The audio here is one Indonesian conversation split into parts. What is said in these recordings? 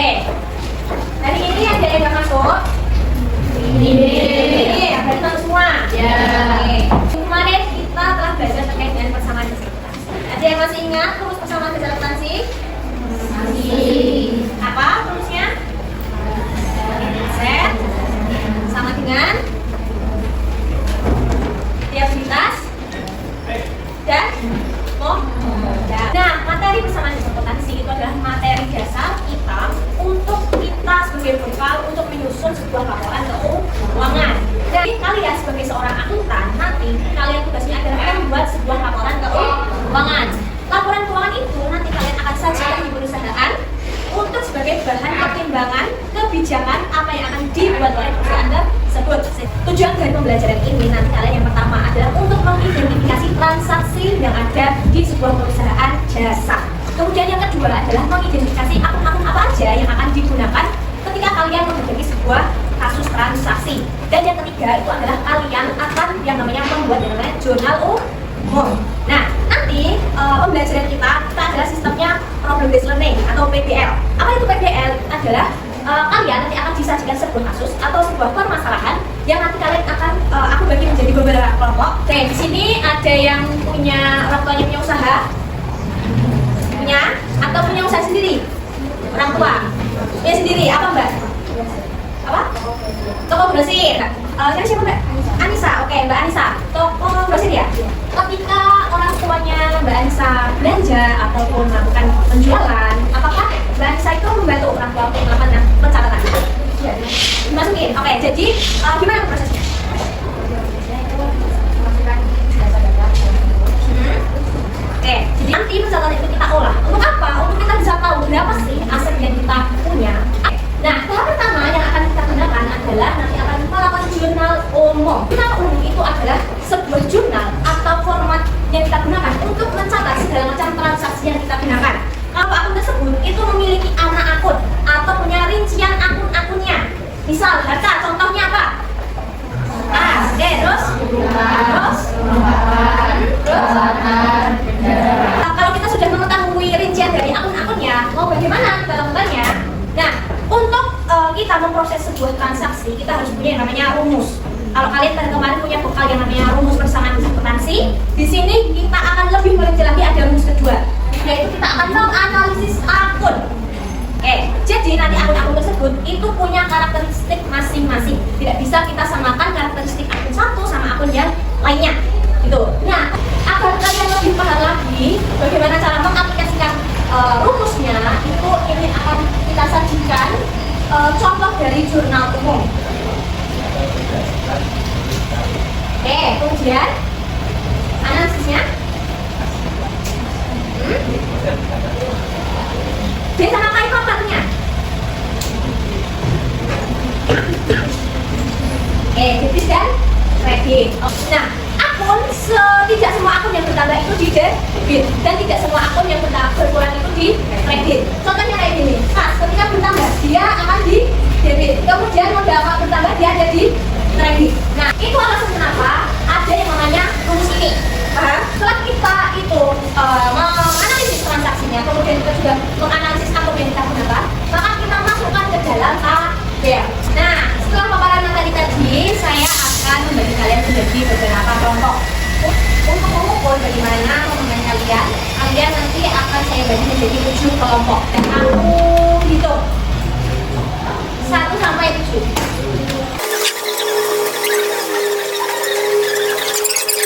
Hari ini ada yang nggak masuk? Ini ada masuk semua. Ya. Kemarin kita telah belajar terkait dengan persamaan keseluruhan. Ada yang masih ingat rumus persamaan keseluruhan sih? Masih. Apa rumusnya? Z sama dengan diagonalitas dan modal. Nah, materi persamaan hipotensi itu adalah materi dasar kita untuk kita sebagai bekal untuk menyusun sebuah laporan keuangan. Jadi kalian sebagai seorang akuntan nanti kalian tugasnya adalah membuat sebuah laporan keuangan. Laporan keuangan itu nanti kalian akan sajikan di perusahaan untuk sebagai bahan pertimbangan kebijakan apa yang akan dibuat oleh perusahaan tersebut. Tujuan dari pembelajaran ini nanti kalian yang pertama adalah untuk mengidentifikasi transaksi yang ada di sebuah perusahaan jasa. Kemudian yang kedua adalah mengidentifikasi akun-akun apa aja yang akan digunakan ketika kalian menghadapi sebuah kasus transaksi. Dan yang ketiga itu adalah kalian akan yang namanya membuat yang namanya jurnal umum. Nah, nanti pembelajaran kita adalah sistemnya problem based learning atau PBL. Apa itu PBL? Adalah kalian nanti akan disajikan sebuah kasus atau sebuah permasalahan yang nanti kalian akan aku bagi menjadi beberapa kelompok. Oke, di sini ada yang punya orang tuanya punya usaha, punya atau punya usaha sendiri, orang tua punya sendiri apa mbak? Apa? Toko grosir. Siapa mbak? Anissa. Oke, mbak Anissa. Toko grosir ya. Ketika orang tuanya mbak Anissa belanja ataupun melakukan penjualan, apakah mbak Anissa itu membantu orang tua untuk melakukan pencatatan? Dimasukin. Oke, jadi gimana prosesnya? Oke, jadi nanti pencatatan itu kita olah. Untuk apa? Untuk kita bisa tahu berapa sih aset yang kita punya. Nah, tahap pertama yang akan kita gunakan adalah nanti akan melakukan jurnal umum. Jurnal umum itu adalah sebuah jurnal atau format yang kita gunakan untuk mencatat segala macam transaksi yang kita gunakan. Kalau akun tersebut itu memiliki anak akun atau punya rincian akun-akunnya. Misal harta, contohnya apa? Oke, terus? Kalau kita sudah mengetahui rincian dari akun-akunnya, mau bagaimana kita lakukannya? Nah, untuk kita memproses sebuah transaksi, kita harus punya yang namanya rumus. Kalau kalian kemarin punya bekal yang namanya rumus persamaan hipotensi, di sini kita akan lebih merinci lagi ada rumus kedua, yaitu kita akan menganalisis akun. Jadi nanti akun-akun tersebut itu punya karakteristik masing-masing. Tidak bisa kita samakan karakteristik akun satu sama akun yang lainnya. Gitu. Nah, agar kalian lebih paham lagi bagaimana cara mengaplikasikan rumusnya, itu ini akan kita sajikan contoh dari jurnal umum. Kemudian analisisnya. Dia sama kayak kontaknya. Debit dan kredit. Nah, akun tidak semua akun yang bertambah itu di debit dan tidak semua akun yang berkurang itu di kredit. Contohnya kayak gini, ketika bertambah dia akan di debit, kemudian modal bertambah dia ada di kredit. Nah, itu alasan kenapa ada yang namanya rumus ini. Paham? Setelah kita itu menganalisis transaksinya, kemudian kita juga menganalisis akun yang kita gunakan, maka kita masukkan ke dalam tabel. Nah, setelah paparan materi tadi, saya akan membagi kalian menjadi beberapa kelompok. Untuk mengukur bagaimana pemahaman kalian nanti akan saya bagi menjadi 7 kelompok. Dan aku hitung 1 sampai 7.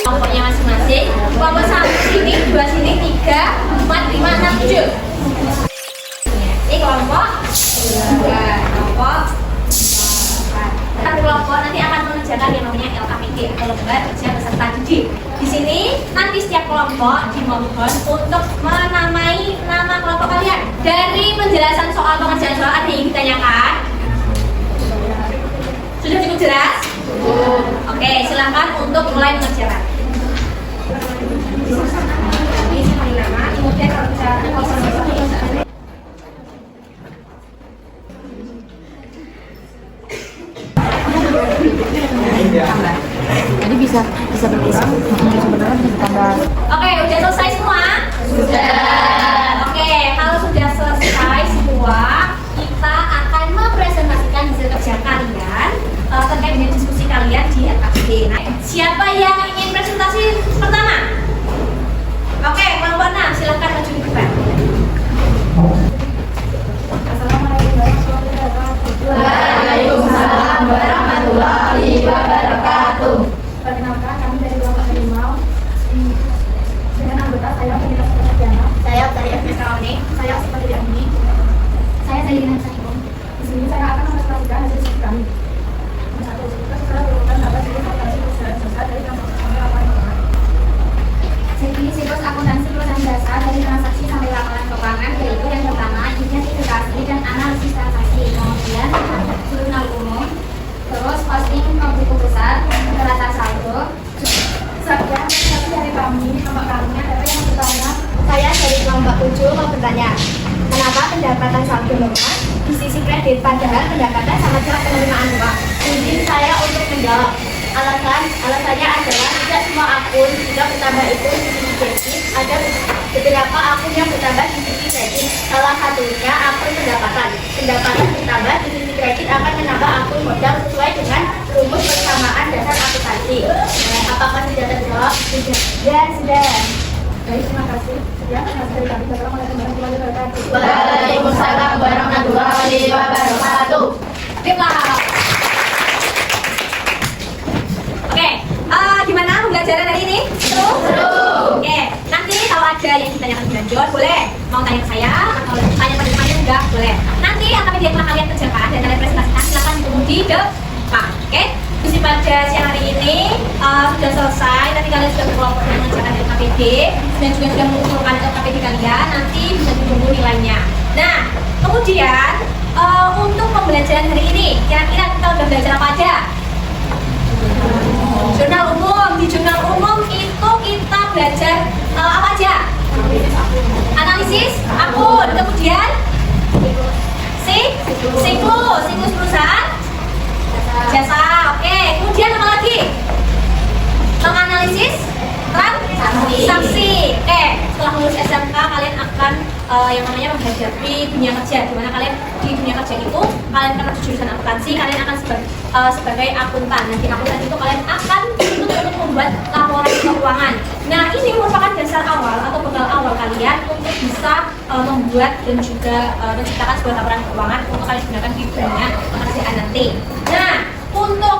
Kelompoknya masing-masing. Kelompok 1 sini, 2 sini, 3, 4, 5, 6, 7. Ini kelompok 2, kelompok 4. Satu kelompok nanti akan mengerjakan yang namanya LKPD atau lembar kerja peserta didik. Di sini nanti setiap kelompok dimohon untuk menamai nama kelompok kalian. Dari penjelasan soal pengerjaan soal ada yang ditanyakan? Sudah cukup jelas? Oke, silakan untuk mulai mengerjakan. Kemudian kalau misalnya Jadi bisa berkisar sebenarnya bisa ditambah. Oke, udah selesai semua? Sudah. Oke, kalau sudah selesai semua, kita Siapa yang ingin presentasi pertama? Oke, kelompok 6, silahkan maju di depan. Waalaikumsalam warahmatullahi wabarakatuh. Perkenalkan, kami dari kelompok Harimau. Dengan anggota saya Penita Sepertiana. Saya Fitrauni. Saya seperti Diani. Saya Salina Sakikum. Di sini saya akan mempresentasikan hasil studi kami. Satu, kita setelah berurutan dapat presentasi perusahaan jasa dari kampus kami lapangan keuangan. Jadi siklus akuntansi perusahaan jasa dari transaksi sampai laporan keuangan, yaitu yang pertama identifikasi dan analisis transaksi, kemudian jurnal umum, terus posting ke buku besar, data saldo. Sekian presentasi dari kami. Nama kami adalah yang pertama. Saya dari kelompok 7 mau bertanya, kenapa pendapatan saldo lemah di sisi kredit padahal pendapatan sangat jelas penerimaan uang? Izin saya untuk menjawab. Alasannya adalah tidak semua akun jika bertambah itu di sisi debit, ada beberapa akun yang bertambah di sisi kredit. Salah satunya akun pendapatan. Pendapatan bertambah di sisi kredit akan menambah akun modal sesuai dengan rumus persamaan dasar akuntansi. Apakah sudah terjawab? Ya, sudah. Baik, terima kasih. Ya, hasil dari kami. Wassalamualaikum warahmatullahi wabarakatuh. Waalaikumsalam warahmatullahi wabarakatuh. Baiklah. Oke, gimana pembelajaran hari ini? Seru? Oke, nanti kalau ada yang ditanyakan lebih lanjut, boleh mau tanya ke saya atau tanya pada temannya enggak, boleh. Nanti yang kami telah kalian kerjakan dan kalian presentasikan, silakan tunggu di depan. Oke, misi pada siang hari ini sudah selesai. Nanti kalian sudah berkelompok dengan mengerjakan dari KPD dan juga sudah mengumpulkan KPD kalian. Nanti bisa ditunggu nilainya. Nah, kemudian untuk pembelajaran hari ini, kira-kira kita udah belajar apa aja? Jurnal umum. Di jurnal umum itu kita belajar apa aja? Analisis akun, kemudian siklus perusahaan jasa. Oke, kemudian apa lagi? Menganalisis transaksi. Oke, setelah lulus SMK kalian akan yang namanya menghadapi dunia kerja, di mana kalian di dunia kerja itu kalian akan masuk jurusan akuntansi, kalian akan sebagai akuntan. Nanti akuntan itu kalian akan dituntut untuk membuat laporan keuangan. Nah, ini merupakan dasar awal atau bekal awal kalian untuk bisa membuat dan juga menciptakan sebuah laporan keuangan untuk kalian gunakan di dunia pekerjaan nanti. Nah, untuk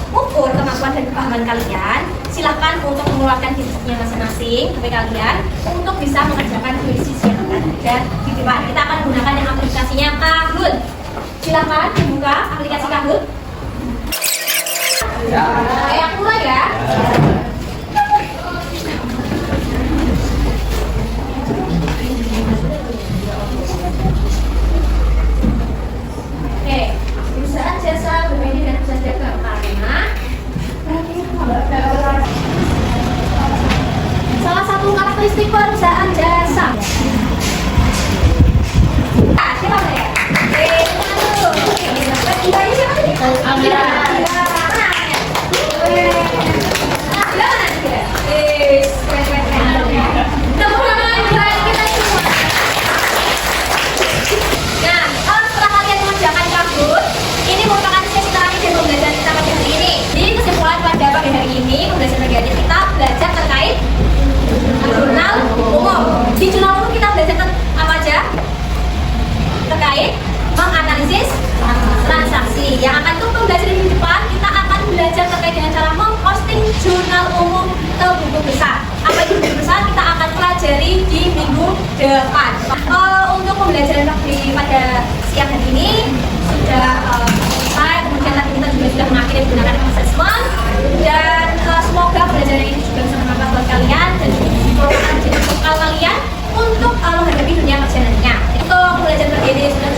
ukur kemampuan dan kepahaman kalian, silahkan untuk mengeluarkan dirinya masing-masing dari kalian untuk bisa mengerjakan kuis yang ada di depan. Kita akan menggunakan yang aplikasinya Kahoot. Silahkan dibuka aplikasi Kahoot. Yang mulai ya. Oke, perusahaan jasa berbeda dengan perusahaan dagang karena salah satu karakteristik perusahaan jasa. Nah, siapa ya? Mbaknya siapa tadi? Amira. Belajar terkait jurnal umum. Di jurnal umum kita belajar apa aja? Terkait menganalisis transaksi. Yang akan tuh belajar di depan, kita akan belajar terkait dengan cara memposting jurnal umum ke buku besar. Apa itu buku besar? Kita akan pelajari di minggu depan. Untuk pembelajaran pada siang hari ini sudah selesai. Kemudian nanti kita juga sudah mengakhiri menggunakan assessment dan semoga pembelajaran ini juga bisa bermanfaat buat kalian dan juga bisa menjadi bekal kalian untuk menghadapi dunia kerja nantinya. Itu pembelajaran hari ini sudah